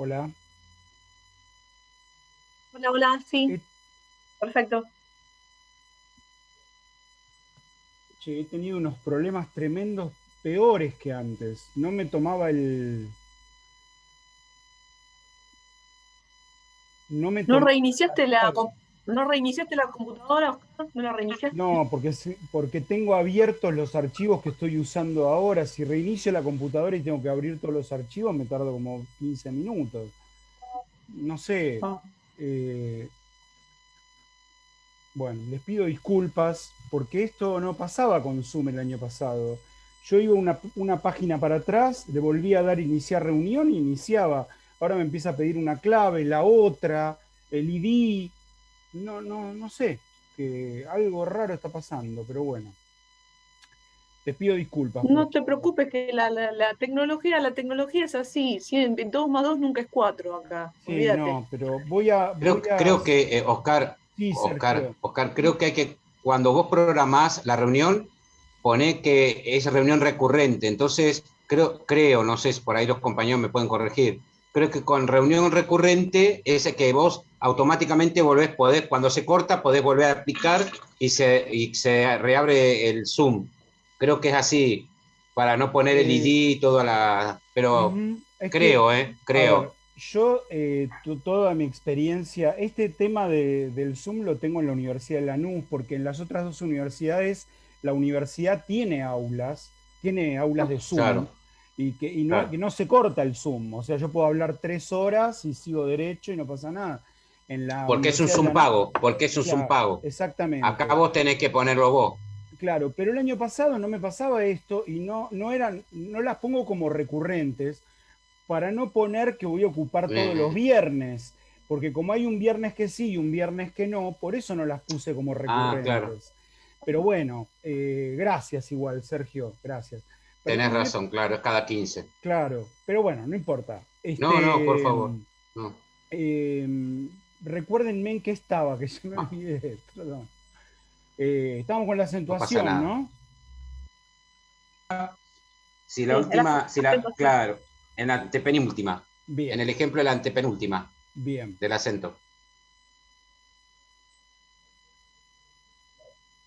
Hola. Hola, hola, sí, He, perfecto. he tenido unos problemas tremendos peores que antes. No me tomaba el... No me ¿No tomaba reiniciaste la clave. no reiniciaste la computadora, Oscar? ¿No la reiniciaste? No, porque tengo abiertos los archivos que estoy usando ahora. Si reinicio la computadora y tengo que abrir todos los archivos, me tardo como 15 minutos. No sé. Ah. eh, bueno, les pido disculpas porque esto no pasaba con Zoom el año pasado. Yo iba una página para atrás, le volvía a dar iniciar reunión y iniciaba. Ahora me empieza a pedir una clave, la otra, el ID. No sé, que algo raro está pasando, pero bueno, les pido disculpas por No te todo. preocupes que la tecnología es así. En 2 más 2 nunca es 4 acá, Sí, olvídate. no, pero voy a. Creo que, Sí, Sergio. Oscar, creo que hay que, cuando vos programás la reunión, poné que es reunión recurrente. Entonces, no sé si por ahí los compañeros me pueden corregir. Creo que con reunión recurrente es que vos automáticamente cuando se corta, podés volver a aplicar y se reabre el Zoom. Creo que es así, para no poner el Eh, ID y toda la. Pero Ujú. Es que, a ver, creo. yo toda mi experiencia, este tema del Zoom lo tengo en la Universidad de Lanús, porque en las otras dos universidades, la universidad tiene aulas de Zoom, Claro, que claro. no se corta el Zoom. O sea, yo puedo hablar 3 horas y sigo derecho y no pasa nada. En la Porque es un Universidad de Zoom Lanús, pago, porque es un Zoom claro, pago. Acá exactamente. vos tenés que ponerlo vos. Claro, pero el año pasado no me pasaba esto y no las pongo como recurrentes para no poner que voy a ocupar todos los Eh, viernes, porque como hay un viernes que sí y un viernes que no, por eso no las puse como claro, recurrentes. Pero bueno, gracias igual, Sergio, gracias. tenés Perdónenme, razón, claro, es cada 15. claro, pero bueno, no importa. No, por favor. No, Recuérdenme en qué estaba, que yo me no, olvidé, perdón. Estamos con la no pasa acentuación, nada. ¿no? Si la Sí, última, acentuación. claro, en la antepenúltima, en Bien, el ejemplo de la antepenúltima, bien, del acento.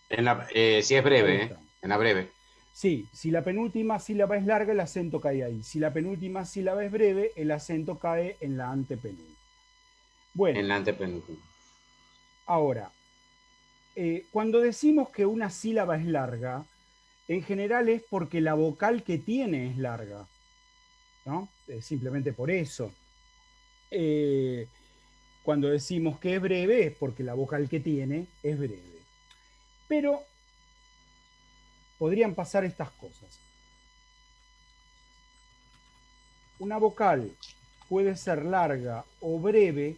Si es ahí breve, está. en la breve, Sí, si la penúltima sílaba es larga, el acento cae ahí. Si la penúltima sílaba es breve, el acento cae en la antepenúltima. Bueno, en la antepenúltima. ahora, cuando decimos que una sílaba es larga, en general es porque la vocal que tiene es larga, ¿no? Simplemente por eso. Eh, Cuando decimos que es breve es porque la vocal que tiene es breve. Pero podrían pasar estas cosas. Una vocal puede ser larga o breve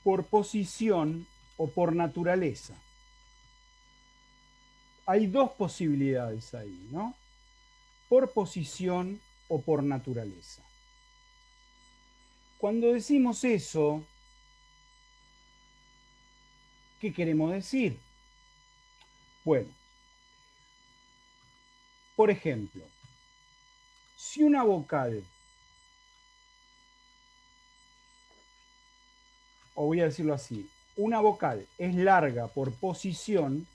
por posición o por naturaleza. Hay dos posibilidades ahí, ¿no? Por posición o por naturaleza. Cuando decimos eso, ¿qué queremos decir? Bueno, por ejemplo, si una vocal, o voy a decirlo así, una vocal es larga por posición,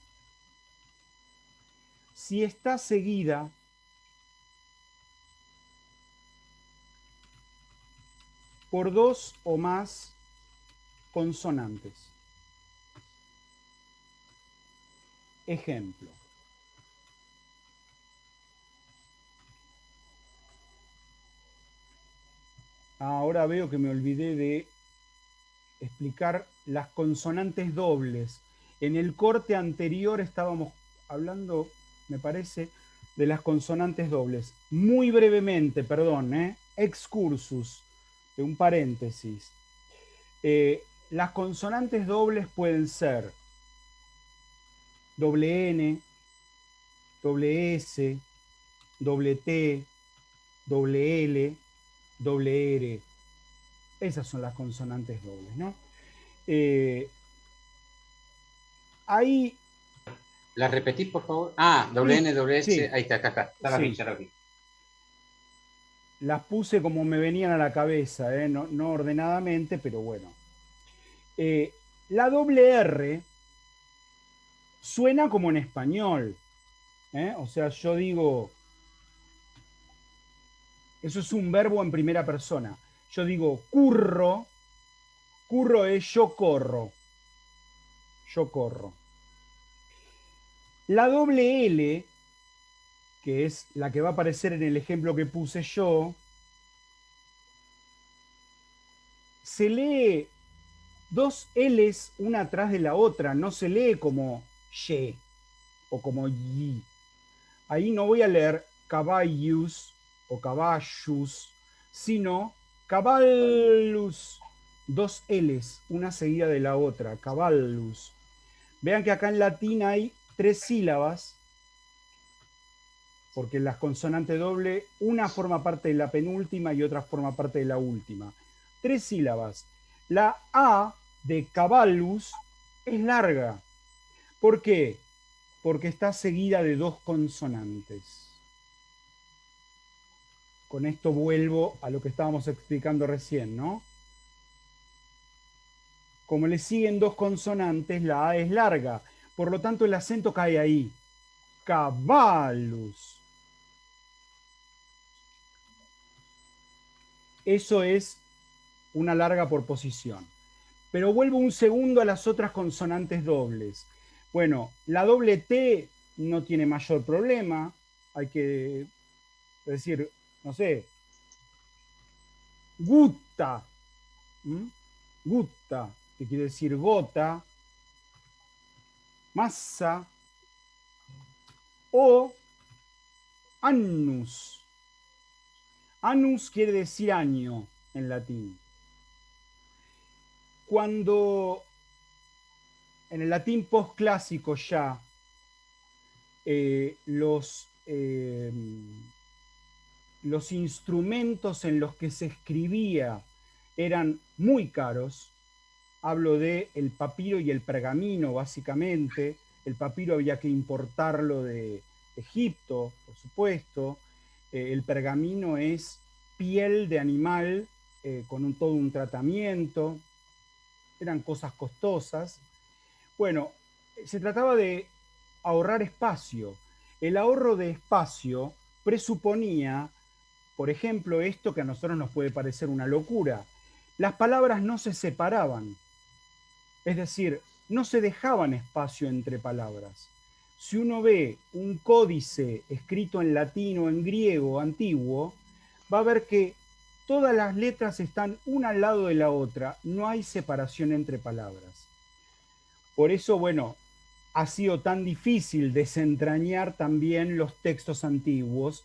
si está seguida por dos o más consonantes. Ejemplo. Ahora veo que me olvidé de explicar las consonantes dobles. En el corte anterior estábamos hablando, me parece, de las consonantes dobles. Muy brevemente, perdón, excursus, de un paréntesis. Las consonantes dobles pueden ser doble N, doble S, doble T, doble L, doble R. Esas son las consonantes dobles, ¿no? Eh, Ahí, ¿La repetís, por favor? sí, WN, WS, sí, ahí está, acá está. Ya la vi, sí. ya la vi. las puse como me venían a la cabeza, no ordenadamente, pero bueno. La doble R suena como en español. O sea, yo digo, eso es un verbo en primera persona. Yo digo curro, curro es yo corro, yo corro. La doble L, que es la que va a aparecer en el ejemplo que puse yo, se lee dos L's una atrás de la otra, no se lee como ye o como yi. Ahí no voy a leer caballos o caballos, sino caballus, dos L's, una seguida de la otra, caballus. Vean que acá en latín hay 3 sílabas, porque las consonantes doble, una forma parte de la penúltima y otra forma parte de la última. 3 sílabas. La A de caballus es larga. ¿Por qué? Porque está seguida de 2 consonantes. Con esto vuelvo a lo que estábamos explicando recién, ¿no? Como le siguen 2 consonantes, la A es larga. Por lo tanto, el acento cae ahí. Caballus. Eso es una larga por posición. Pero vuelvo un segundo a las otras consonantes dobles. Bueno, la doble T no tiene mayor problema. Hay que decir, no sé, gutta. Gutta, que quiere decir gota, masa, o annus. Annus quiere decir año en latín. Cuando en el latín postclásico ya los instrumentos en los que se escribía eran muy caros, hablo de el papiro y el pergamino básicamente. El papiro había que importarlo de Egipto, por supuesto. El pergamino es piel de animal con todo un tratamiento. Eran cosas costosas. Bueno, se trataba de ahorrar espacio. El ahorro de espacio presuponía, por ejemplo, esto que a nosotros nos puede parecer una locura. Las palabras no se separaban. Es decir, no se dejaban espacio entre palabras. Si uno ve un códice escrito en latín o en griego antiguo, va a ver que todas las letras están una al lado de la otra, no hay separación entre palabras. Por eso, bueno, ha sido tan difícil desentrañar también los textos antiguos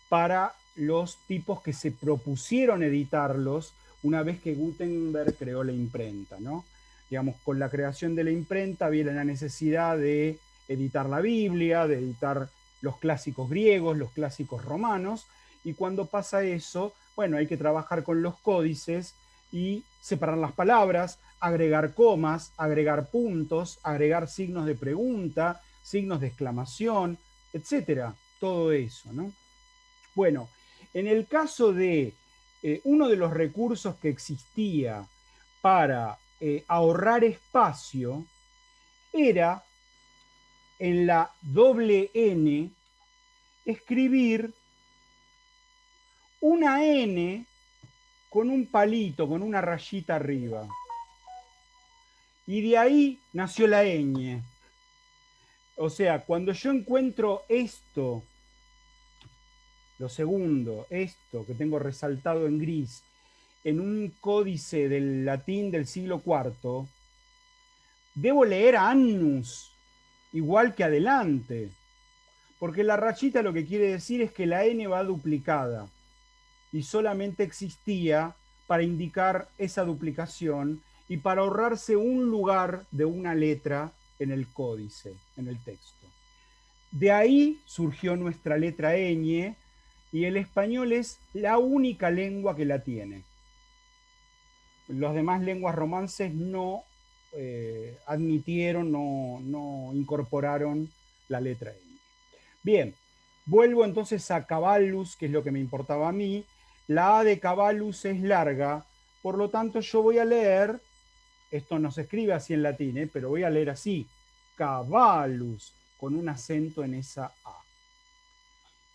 para los tipos que se propusieron editarlos una vez que Gutenberg creó la imprenta, ¿no? Digamos, con la creación de la imprenta viene la necesidad de editar la Biblia, de editar los clásicos griegos, los clásicos romanos, y cuando pasa eso, bueno, hay que trabajar con los códices y separar las palabras, agregar comas, agregar puntos, agregar signos de pregunta, signos de exclamación, etcétera, todo eso, ¿no? Bueno, en el caso de uno de los recursos que existía para ahorrar espacio era en la doble N escribir una N con un palito, con una rayita arriba. Y de ahí nació la ñ. O sea, cuando yo encuentro esto, lo segundo, esto que tengo resaltado en gris, en un códice del latín del siglo IV, debo leer annus, igual que adelante, porque la rayita lo que quiere decir es que la N va duplicada y solamente existía para indicar esa duplicación y para ahorrarse un lugar de una letra en el códice, en el texto. De ahí surgió nuestra letra ñ y el español es la única lengua que la tiene. Las demás lenguas romances no admitieron, no incorporaron la letra ñ. Bien, vuelvo entonces a caballus, que es lo que me importaba a mí. La A de cabalus es larga, por lo tanto yo voy a leer, esto no se escribe así en latín, pero voy a leer así, cabalus, con un acento en esa A.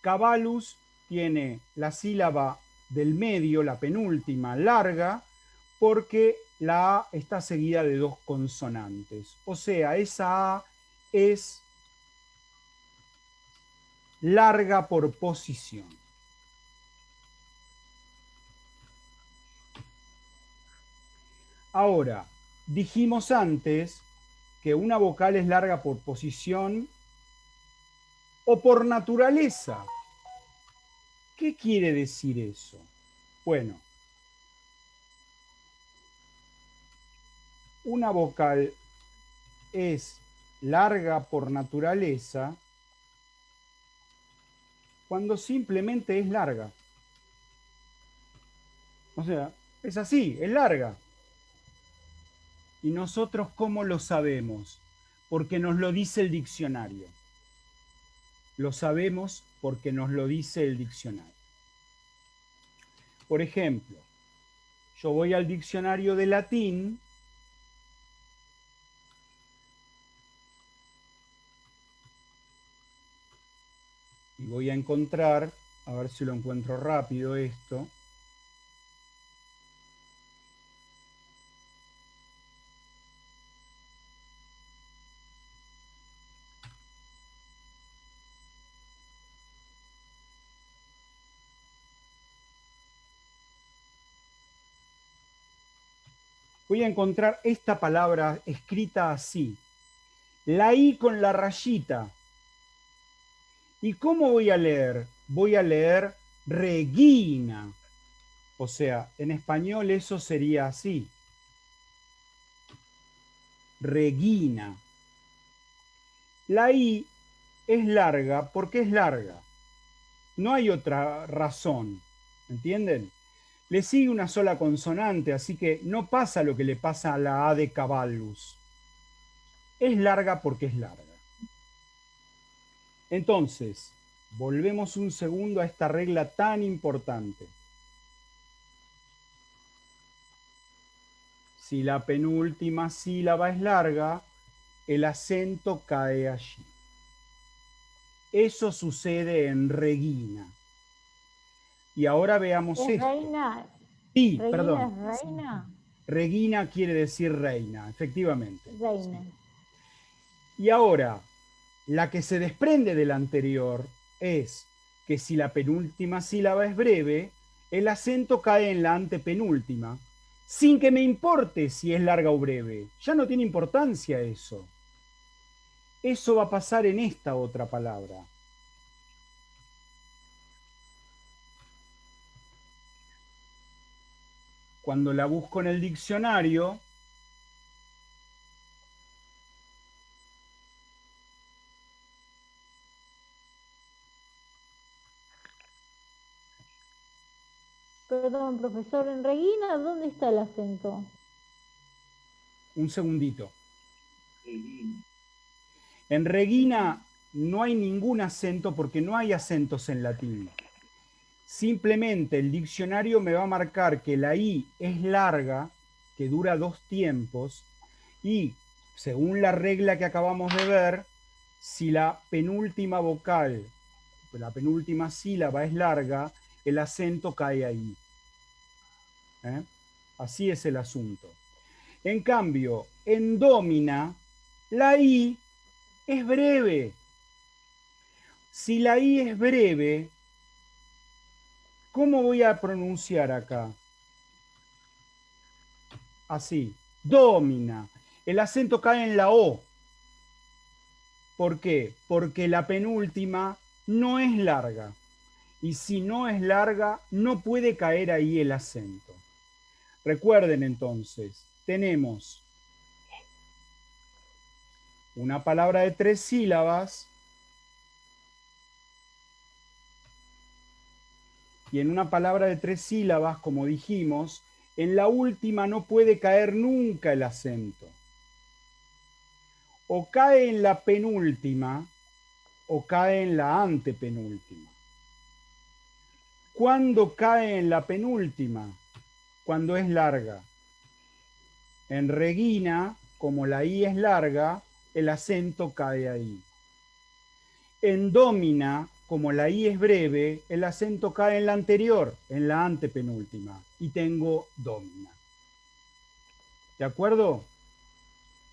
Cabalus tiene la sílaba del medio, la penúltima, larga, porque la A está seguida de dos consonantes. O sea, esa A es larga por posición. Ahora, dijimos antes que una vocal es larga por posición o por naturaleza. ¿Qué quiere decir eso? Bueno, una vocal es larga por naturaleza cuando simplemente es larga. O sea, es así, es larga. ¿Y nosotros cómo lo sabemos? Porque nos lo dice el diccionario. Lo sabemos porque nos lo dice el diccionario. Por ejemplo, yo voy al diccionario de latín y voy a encontrar, a ver si lo encuentro rápido esto. Voy a encontrar esta palabra escrita así. La I con la rayita. ¿Y cómo voy a leer? Voy a leer Regina. O sea, en español eso sería así. Regina. La I es larga porque es larga. No hay otra razón. ¿Entienden? Le sigue una sola consonante, así que no pasa lo que le pasa a la A de cabalus. Es larga porque es larga. Entonces, volvemos un segundo a esta regla tan importante. Si la penúltima sílaba es larga, el acento cae allí. Eso sucede en Regina. Y ahora veamos ¿Es esto. reina? Sí, ¿Regina perdón. es reina? Regina quiere decir reina, efectivamente. Reina. Sí. Y ahora, la que se desprende de la anterior es que si la penúltima sílaba es breve, el acento cae en la antepenúltima, sin que me importe si es larga o breve. Ya no tiene importancia eso. Eso va a pasar en esta otra palabra. Cuando la busco en el diccionario, Perdón, profesor, en Regina, ¿dónde está el acento? un segundito. En Regina no hay ningún acento porque no hay acentos en latín. Simplemente el diccionario me va a marcar que la I es larga, que dura 2 tiempos, y según la regla que acabamos de ver, si la penúltima vocal, la penúltima sílaba es larga, el acento cae ahí. Así es el asunto. En cambio, en Domina, la I es breve. Si la I es breve, ¿cómo voy a pronunciar acá? Así, Domina. El acento cae en la O. ¿Por qué? Porque la penúltima no es larga. Y si no es larga, no puede caer ahí el acento. Recuerden entonces, tenemos una palabra de 3 sílabas y en una palabra de 3 sílabas, como dijimos, en la última no puede caer nunca el acento. O cae en la penúltima o cae en la antepenúltima. ¿Cuándo cae en la penúltima? Cuando es larga. En Regina, como la I es larga, el acento cae ahí. En Domina, como la I es breve, el acento cae en la anterior, en la antepenúltima, y tengo Domina. ¿De acuerdo?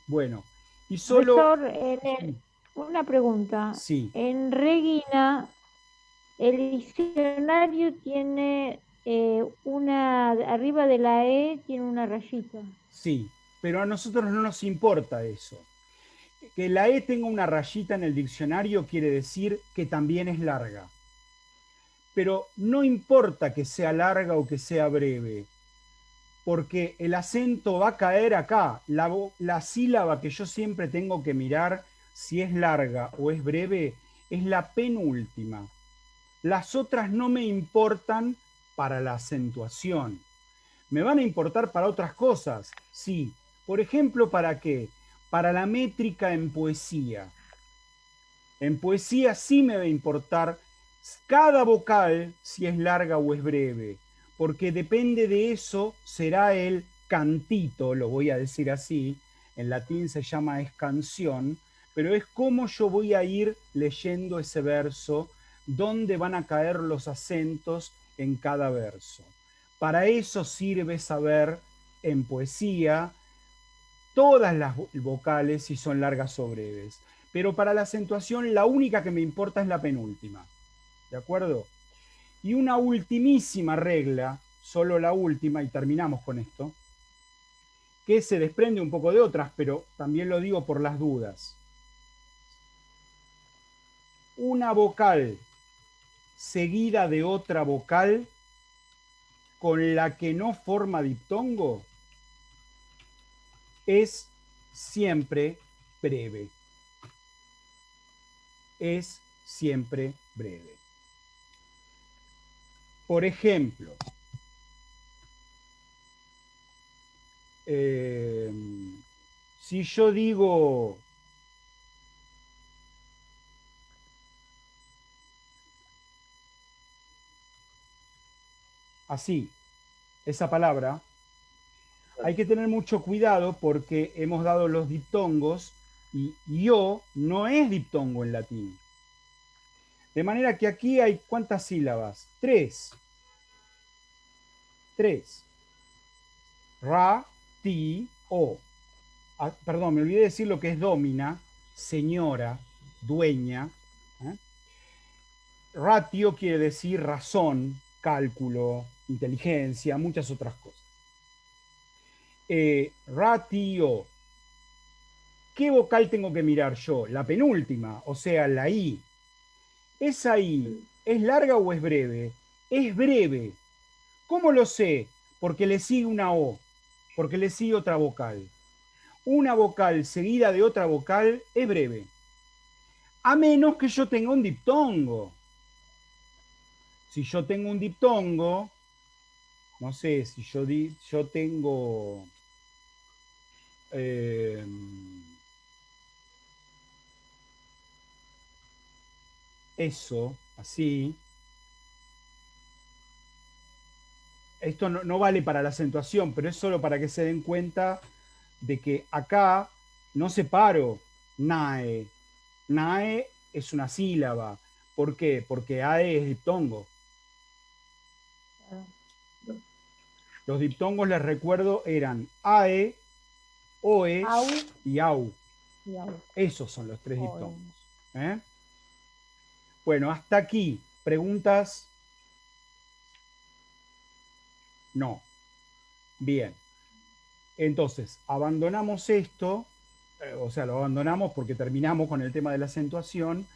Bueno, y solo... Profesor, una pregunta. Sí, En Regina, el diccionario tiene arriba de la E tiene una rayita. sí, pero a nosotros no nos importa eso. Que la E tenga una rayita en el diccionario quiere decir que también es larga. Pero no importa que sea larga o que sea breve, porque el acento va a caer acá. La sílaba que yo siempre tengo que mirar si es larga o es breve es la penúltima. Las otras no me importan para la acentuación. Me van a importar para otras cosas, sí. Por ejemplo, ¿para qué? Para la métrica en poesía. En poesía sí me va a importar cada vocal si es larga o es breve, porque depende de eso será el cantito, lo voy a decir así, en latín se llama escansión, pero es cómo yo voy a ir leyendo ese verso, dónde van a caer los acentos en cada verso. Para eso sirve saber en poesía todas las vocales si son largas o breves. Pero para la acentuación la única que me importa es la penúltima. ¿De acuerdo? Y una ultimísima regla, solo la última, y terminamos con esto, que se desprende un poco de otras, pero también lo digo por las dudas. Una vocal seguida de otra vocal con la que no forma diptongo es siempre breve. Es siempre breve. Por ejemplo, si yo digo así, esa palabra, hay que tener mucho cuidado porque hemos dado los diptongos y yo no es diptongo en latín. De manera que aquí hay ¿cuántas sílabas? Tres. Tres. Ra, ti, o. Ah, perdón, me olvidé decir lo que es domina, señora, dueña. ¿eh? Ratio quiere decir razón, cálculo, inteligencia, muchas otras cosas. Ratio. ¿Qué vocal tengo que mirar yo? La penúltima, o sea, la I. ¿Esa I es larga o es breve? Es breve. ¿Cómo lo sé? Porque le sigue una O, porque le sigue otra vocal. Una vocal seguida de otra vocal es breve. A menos que yo tenga un diptongo. Si yo tengo un diptongo, no sé, si yo tengo eso, así, esto no vale para la acentuación, pero es solo para que se den cuenta de que acá no separo nae. Nae es una sílaba. ¿Por qué? Porque ae es diptongo. Los diptongos, les recuerdo, eran ae, oe Au y au. y au. Esos son los tres Oe. diptongos. ¿eh? Bueno, hasta aquí. ¿Preguntas? No. Bien. Entonces, abandonamos esto, o sea, lo abandonamos porque terminamos con el tema de la acentuación,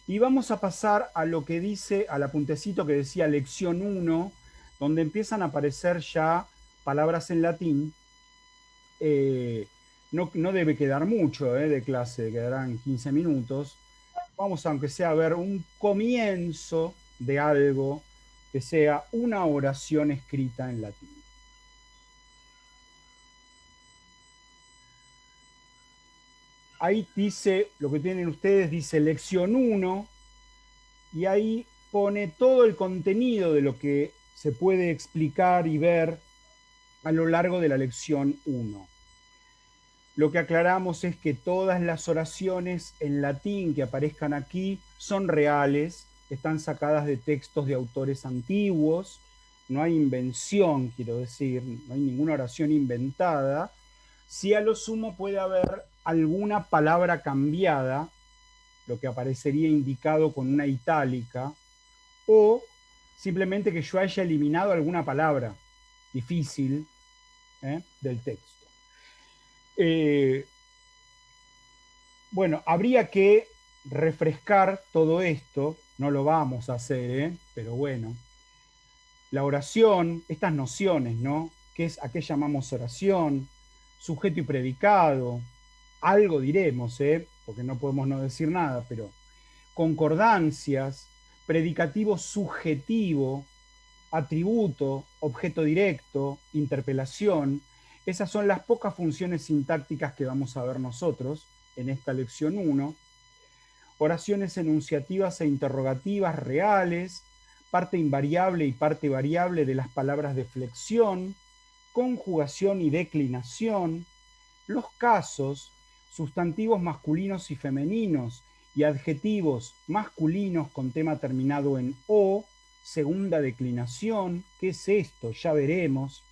y vamos a pasar a lo que dice, al apuntecito que decía lección 1, donde empiezan a aparecer ya palabras en latín. No debe quedar mucho de clase, quedarán 15 minutos. Vamos, aunque sea, a ver un comienzo de algo que sea una oración escrita en latín. Ahí dice, lo que tienen ustedes dice lección 1, y ahí pone todo el contenido de lo que se puede explicar y ver a lo largo de la lección 1. Lo que aclaramos es que todas las oraciones en latín que aparezcan aquí son reales, están sacadas de textos de autores antiguos, no hay invención, quiero decir, no hay ninguna oración inventada. Si a lo sumo puede haber alguna palabra cambiada, lo que aparecería indicado con una itálica, o simplemente que yo haya eliminado alguna palabra difícil del texto. Bueno, habría que refrescar todo esto, no lo vamos a hacer, pero bueno. La oración, estas nociones, ¿no? ¿Qué es, a qué llamamos oración? Sujeto y predicado, algo diremos, porque no podemos no decir nada, pero concordancias, predicativo subjetivo, atributo, objeto directo, interpelación. Esas son las pocas funciones sintácticas que vamos a ver nosotros en esta lección 1. Oraciones enunciativas e interrogativas reales, parte invariable y parte variable de las palabras de flexión, conjugación y declinación, los casos, sustantivos masculinos y femeninos y adjetivos masculinos con tema terminado en o, segunda declinación, ¿qué es esto? Ya veremos.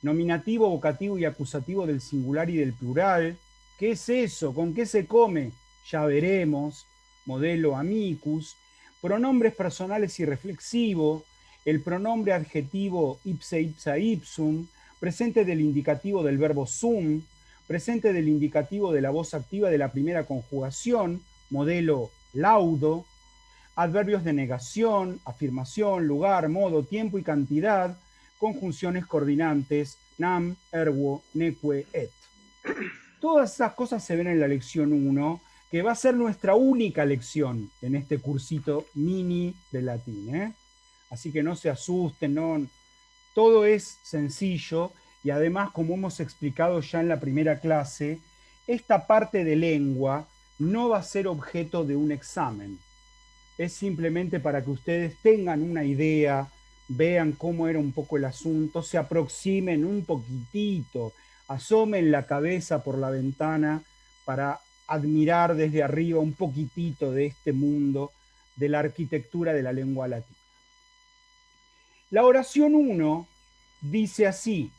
Nominativo, vocativo y acusativo del singular y del plural, ¿qué es eso? ¿Con qué se come? Ya veremos. Modelo amicus. Pronombres personales y reflexivo, el pronombre adjetivo ipse ipsa ipsum, presente del indicativo del verbo sum, presente del indicativo de la voz activa de la primera conjugación, modelo laudo, adverbios de negación, afirmación, lugar, modo, tiempo y cantidad, conjunciones coordinantes, nam, ergo, neque, et. Todas esas cosas se ven en la lección 1, que va a ser nuestra única lección en este cursito mini de latín. Así que no se asusten, no, todo es sencillo y además, como hemos explicado ya en la primera clase, esta parte de lengua no va a ser objeto de un examen. Es simplemente para que ustedes tengan una idea, vean cómo era un poco el asunto, se aproximen un poquitito, asomen la cabeza por la ventana para admirar desde arriba un poquitito de este mundo, de la arquitectura de la lengua latina. La oración 1 dice así: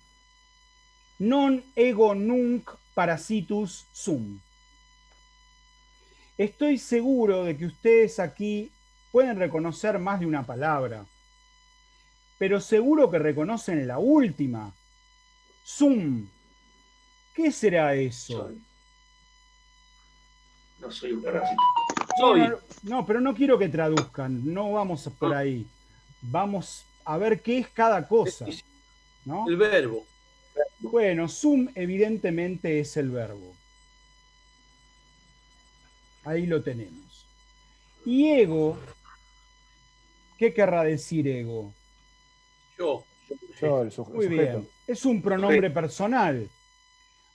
non ego nunc parasitus sum. Estoy seguro de que ustedes aquí pueden reconocer más de una palabra, pero seguro que reconocen la última, sum. ¿Qué será eso? No soy un parásito. Soy. No, pero no quiero que traduzcan, no vamos por ahí. Vamos a ver qué es cada cosa, ¿no? El verbo. Bueno, sum evidentemente es el verbo. Ahí lo tenemos. Y ego, ¿qué querrá decir ego? Yo. Yo, el Muy sujeto. bien, es un pronombre personal.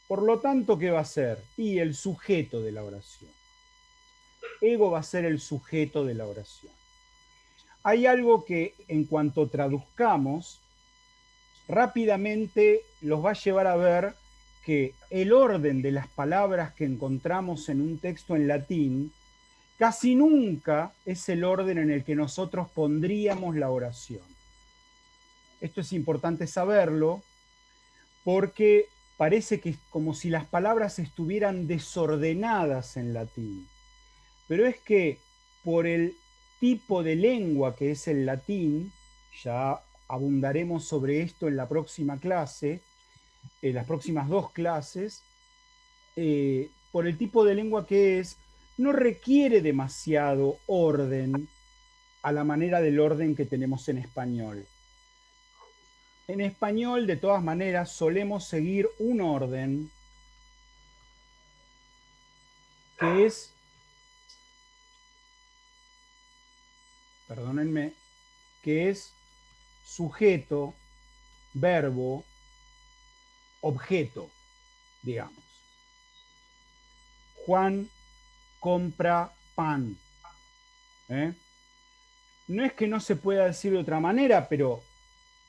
Por lo tanto, ¿qué va a ser? Y el sujeto de la oración. Ego va a ser el sujeto de la oración. Hay algo que en cuanto traduzcamos, rápidamente los va a llevar a ver que el orden de las palabras que encontramos en un texto en latín casi nunca es el orden en el que nosotros pondríamos la oración. Esto es importante saberlo porque parece que es como si las palabras estuvieran desordenadas en latín. Pero es que por el tipo de lengua que es el latín, ya abundaremos sobre esto en la próxima clase, en las próximas 2 clases, por el tipo de lengua que es, no requiere demasiado orden a la manera del orden que tenemos en español. En español, de todas maneras, solemos seguir un orden que es, perdónenme, que es sujeto, verbo, objeto, digamos. Juan compra pan. no es que no se pueda decir de otra manera, pero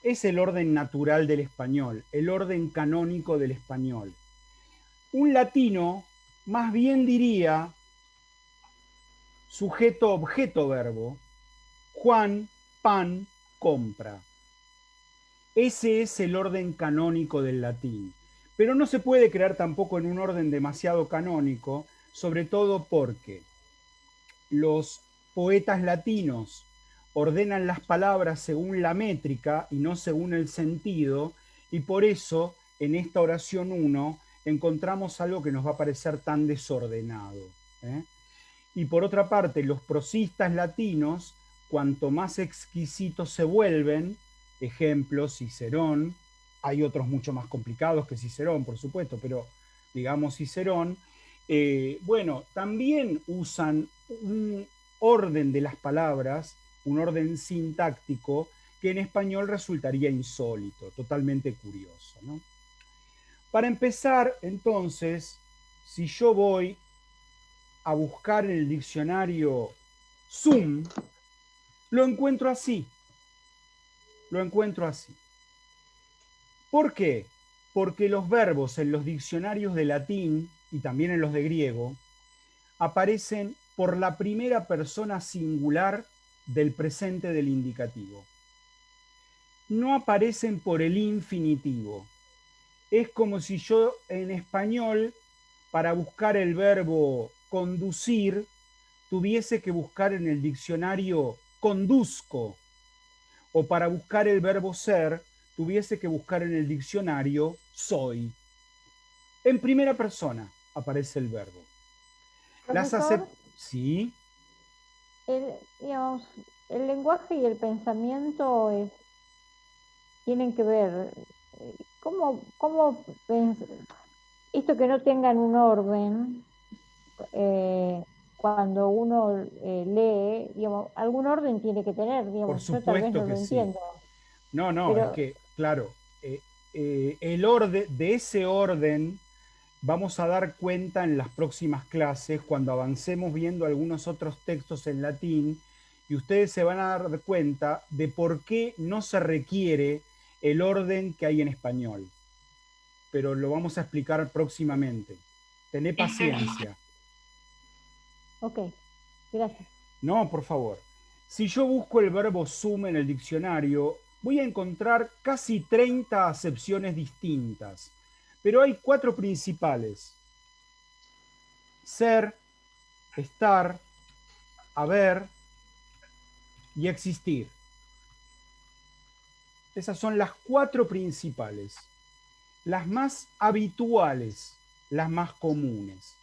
es el orden natural del español, el orden canónico del español. Un latino más bien diría sujeto, objeto, verbo. Juan, pan, compra. Ese es el orden canónico del latín. Pero no se puede crear tampoco en un orden demasiado canónico, sobre todo porque los poetas latinos ordenan las palabras según la métrica y no según el sentido, y por eso en esta oración 1 encontramos algo que nos va a parecer tan desordenado. Y por otra parte, los prosistas latinos, cuanto más exquisitos se vuelven, ejemplo, Cicerón, hay otros mucho más complicados que Cicerón, por supuesto, pero digamos Cicerón, bueno, también usan un orden de las palabras, un orden sintáctico, que en español resultaría insólito, totalmente curioso, ¿no? Para empezar, entonces, si yo voy a buscar en el diccionario Zoom, lo encuentro así. Lo encuentro así. ¿Por qué? Porque los verbos en los diccionarios de latín y también en los de griego aparecen por la primera persona singular del presente del indicativo. No aparecen por el infinitivo. Es como si yo en español, para buscar el verbo conducir, tuviese que buscar en el diccionario conduzco, o para buscar el verbo ser, tuviese que buscar en el diccionario soy. En primera persona aparece el verbo. Profesor, sí. Digamos, el lenguaje y el pensamiento tienen que ver. Esto que no tengan un orden, cuando uno lee, digamos, algún orden tiene que tener, digamos, yo tal vez supuesto no que lo sí. entiendo. No, es que, claro, el orden, de ese orden vamos a dar cuenta en las próximas clases cuando avancemos viendo algunos otros textos en latín y ustedes se van a dar cuenta de por qué no se requiere el orden que hay en español. Pero lo vamos a explicar próximamente. Tené paciencia. Ok, gracias. No, por favor. Si yo busco el verbo sum en el diccionario, voy a encontrar casi 30 acepciones distintas, pero hay 4 principales: ser, estar, haber y existir. Esas son las 4 principales, las más habituales, las más comunes.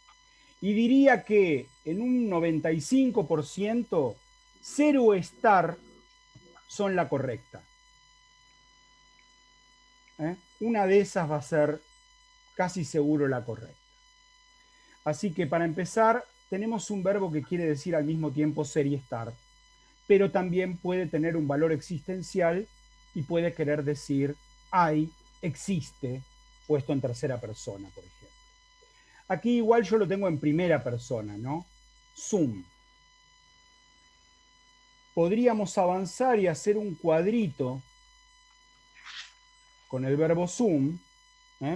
Y diría que en un 95%, ser o estar son la correcta. Una de esas va a ser casi seguro la correcta. Así que para empezar, tenemos un verbo que quiere decir al mismo tiempo ser y estar, pero también puede tener un valor existencial y puede querer decir hay, existe, puesto en tercera persona, por ejemplo. Aquí igual yo lo tengo en primera persona, ¿no? Sum. Podríamos avanzar y hacer un cuadrito con el verbo sum,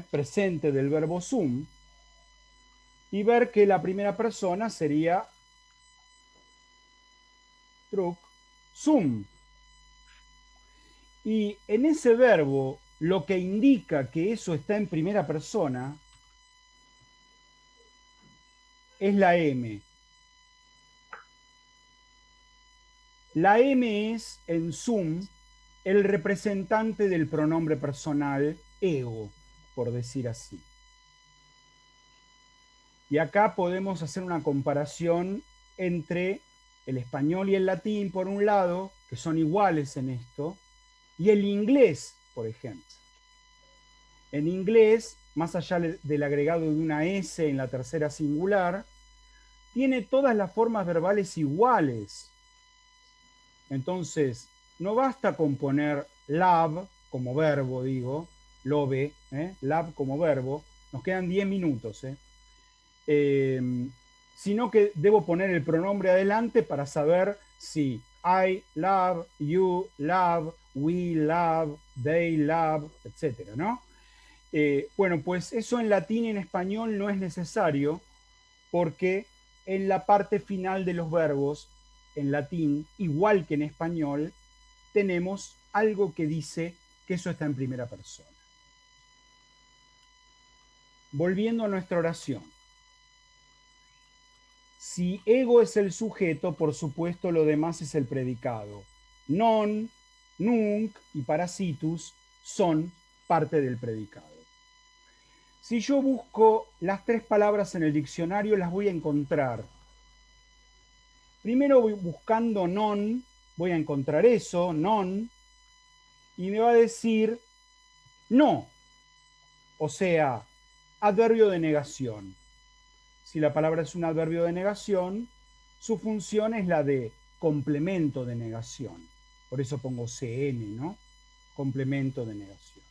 presente del verbo sum, y ver que la primera persona sería truc sum. Y en ese verbo, lo que indica que eso está en primera persona es la M. La M es, en sum, el representante del pronombre personal ego, por decir así. Y acá podemos hacer una comparación entre el español y el latín, por un lado, que son iguales en esto, y el inglés, por ejemplo. En inglés, más allá del agregado de una S en la tercera singular, tiene todas las formas verbales iguales. Entonces, no basta con poner love como verbo, digo, love, love como verbo, nos quedan 10 minutos, sino que debo poner el pronombre adelante para saber si I love, you love, we love, they love, etcétera, ¿no? Bueno, pues eso en latín y en español no es necesario porque en la parte final de los verbos, en latín, igual que en español, tenemos algo que dice que eso está en primera persona. Volviendo a nuestra oración. Si ego es el sujeto, por supuesto lo demás es el predicado. Non, nunc y parasitus son parte del predicado. Si yo busco las tres palabras en el diccionario, las voy a encontrar. Primero voy buscando non, voy a encontrar eso, non, y me va a decir no, o sea, adverbio de negación. Si la palabra es un adverbio de negación, su función es la de complemento de negación. Por eso pongo CN, ¿no? Complemento de negación.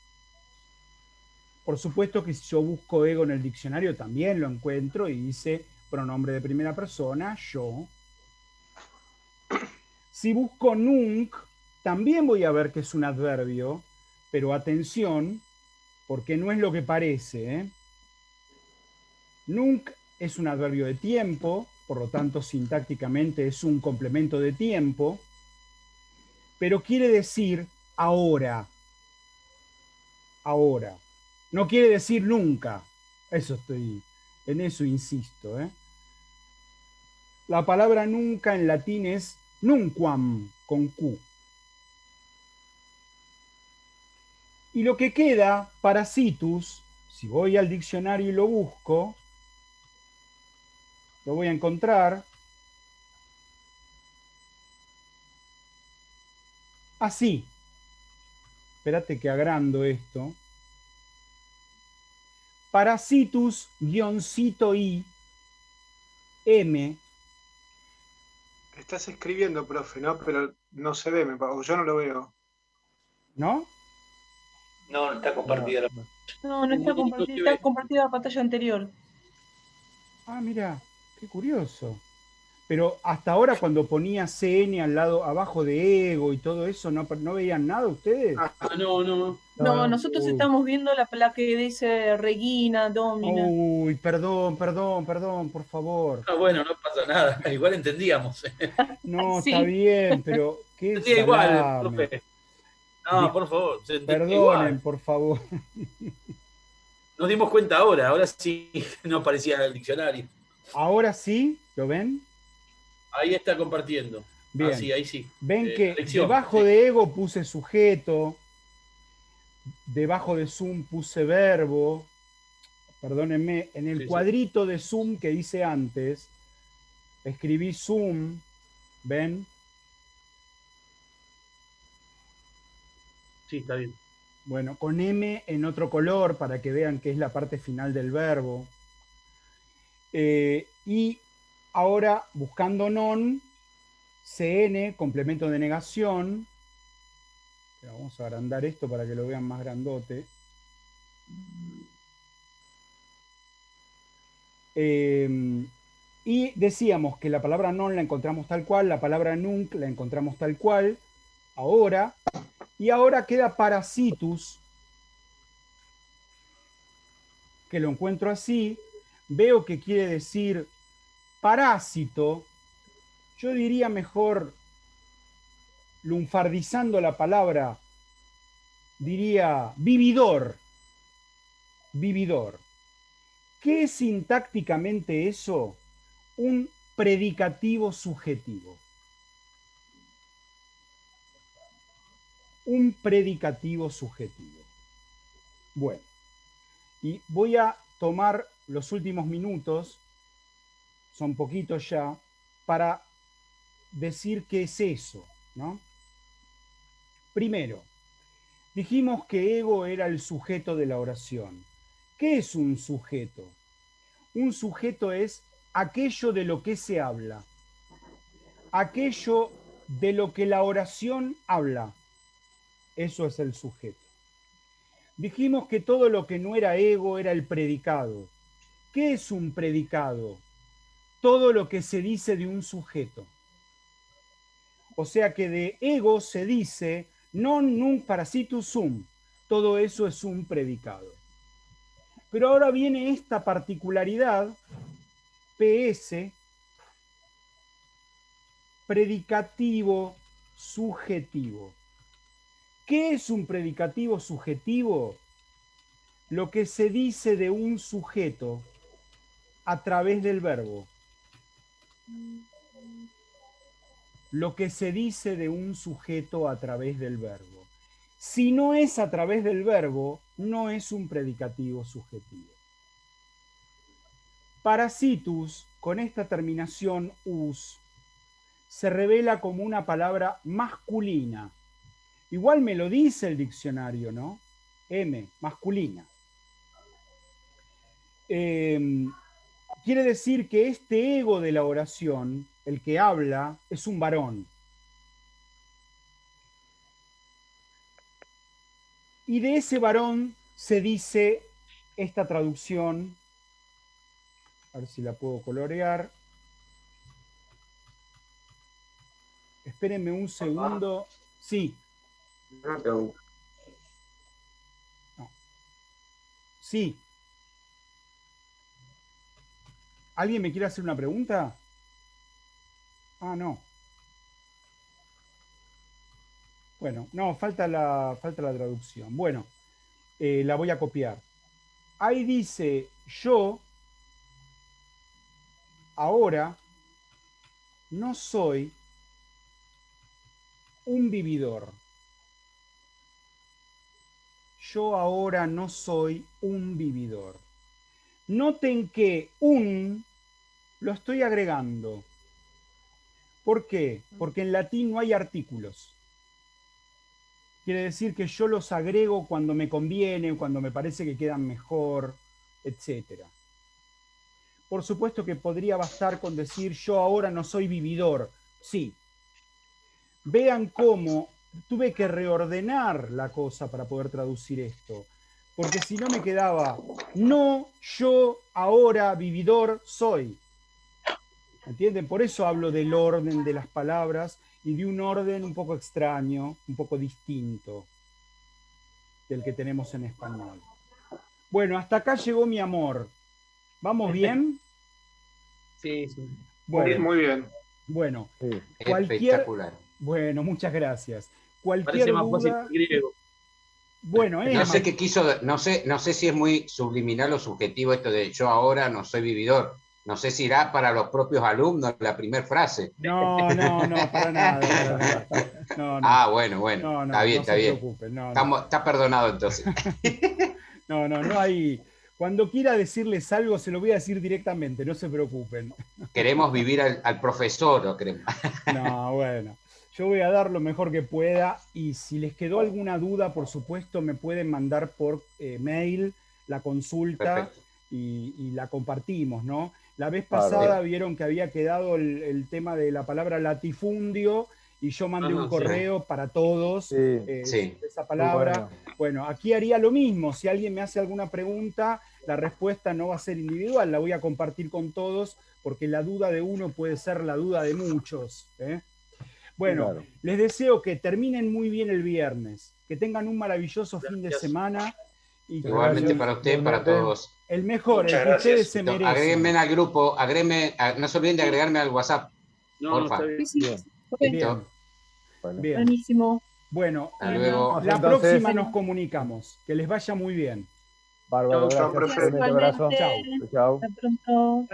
Por supuesto que si yo busco ego en el diccionario también lo encuentro y dice pronombre de primera persona, yo. Si busco nunc, también voy a ver que es un adverbio, pero atención, porque no es lo que parece, ¿eh? Nunc es un adverbio de tiempo, por lo tanto sintácticamente es un complemento de tiempo, pero quiere decir ahora. Ahora. No quiere decir nunca. En eso insisto, ¿eh? La palabra nunca en latín es nunquam, con Q. Y lo que queda, parasitus, si voy al diccionario y lo busco, lo voy a encontrar así. Espérate que agrando esto. Parasitus, guioncito I, M. Estás escribiendo, profe, ¿no? Pero no se ve, o yo no lo veo. ¿No? No, está compartida. No está compartida, está compartida la pantalla anterior. Ah, mira, qué curioso. Pero hasta ahora cuando ponía CN al lado, abajo de ego y todo eso, ¿no veían nada ustedes? No. No, nosotros estamos viendo la que dice Regina, Domina. Uy, perdón, por favor. Bueno, no pasa nada. Igual entendíamos. No, Sí. está bien, pero qué Entendía igual, salame. profe. No, por favor, se entendía Perdonen, igual. por favor. Nos dimos cuenta ahora sí no aparecía en el diccionario. Ahora sí, ¿lo ven? Ahí está compartiendo. Bien. Sí, ahí sí. Ven que lección, debajo sí. de ego puse sujeto, debajo de Zoom puse verbo, perdónenme, en el cuadrito de Zoom que hice antes, escribí Zoom, ¿ven? Sí, está bien. Bueno, con M en otro color para que vean que es la parte final del verbo. Y ahora, buscando non, CN, complemento de negación. Pero vamos a agrandar esto para que lo vean más grandote. Y decíamos que la palabra non la encontramos tal cual, la palabra nunc la encontramos tal cual, ahora, y ahora queda parasitus, que lo encuentro así, veo que quiere decir parásito, yo diría mejor, lunfardizando la palabra, diría vividor, vividor. ¿Qué es sintácticamente eso? Un predicativo subjetivo. Un predicativo subjetivo. Bueno, y voy a tomar los últimos minutos, son poquitos ya, para decir qué es eso, ¿no? Primero, dijimos que ego era el sujeto de la oración. ¿Qué es un sujeto? Un sujeto es aquello de lo que se habla, aquello de lo que la oración habla. Eso es el sujeto. Dijimos que todo lo que no era ego era el predicado. ¿Qué es un predicado? Todo lo que se dice de un sujeto. O sea que de ego se dice non nunc parasitus sum. Todo eso es un predicado. Pero ahora viene esta particularidad, PS, predicativo subjetivo. ¿Qué es un predicativo subjetivo? Lo que se dice de un sujeto a través del verbo. Lo que se dice de un sujeto a través del verbo. Si no es a través del verbo, no es un predicativo subjetivo. Parasitus, con esta terminación us, se revela como una palabra masculina. Igual me lo dice el diccionario, ¿no? M, masculina. Quiere decir que este ego de la oración, el que habla, es un varón. Y de ese varón se dice esta traducción, a ver si la puedo colorear. Espérenme un segundo. Sí. No. Sí. ¿Alguien me quiere hacer una pregunta? Ah, no. Bueno, no, falta la traducción. Bueno, la voy a copiar. Ahí dice, yo ahora no soy un vividor. Yo ahora no soy un vividor. Noten que un lo estoy agregando. ¿Por qué? Porque en latín no hay artículos. Quiere decir que yo los agrego cuando me conviene, cuando me parece que quedan mejor, etc. Por supuesto que podría bastar con decir yo ahora no soy vividor. Sí. Vean cómo tuve que reordenar la cosa para poder traducir esto. Porque si no me quedaba, no, yo ahora vividor soy. ¿Entienden? Por eso hablo del orden de las palabras y de un orden un poco extraño, un poco distinto del que tenemos en español. Bueno, hasta acá llegó mi amor. ¿Vamos bien? Sí, sí. Bueno, Muy bien. bueno, Sí. cualquier... Espectacular. Bueno, muchas gracias. Cualquier Parece más fácil duda... que griego. Bueno, No sé qué quiso, no sé si es muy subliminal o subjetivo esto de yo ahora no soy vividor. No sé si irá para los propios alumnos la primera frase. No, para nada, para nada. No. Ah, bueno, No, está bien, no está se bien. preocupen, no. Está perdonado entonces. No hay... Cuando quiera decirles algo, se lo voy a decir directamente, no se preocupen. Queremos vivir al profesor, ¿o queremos? No, bueno. Yo voy a dar lo mejor que pueda y si les quedó alguna duda, por supuesto, me pueden mandar por mail la consulta y la compartimos, ¿no? La vez pasada vieron que había quedado el tema de la palabra latifundio y yo mandé un correo para todos esa palabra. Bueno, aquí haría lo mismo. Si alguien me hace alguna pregunta, la respuesta no va a ser individual, la voy a compartir con todos porque la duda de uno puede ser la duda de muchos, ¿eh? Bueno, les deseo que terminen muy bien el viernes, que tengan un maravilloso fin de semana. Y igualmente para usted, para todos. El mejor, Muchas el que gracias. ustedes se merecen. Agréguenme al grupo, no se olviden de agregarme al WhatsApp. No, porfa. está bien. Sí, Listo. Bien. Buenísimo. Bueno, Hasta luego. la Entonces, próxima nos comunicamos. Que les vaya muy bien. Bárbaro, Chao, gracias. profe. Un abrazo. Chao. Chao. Hasta pronto.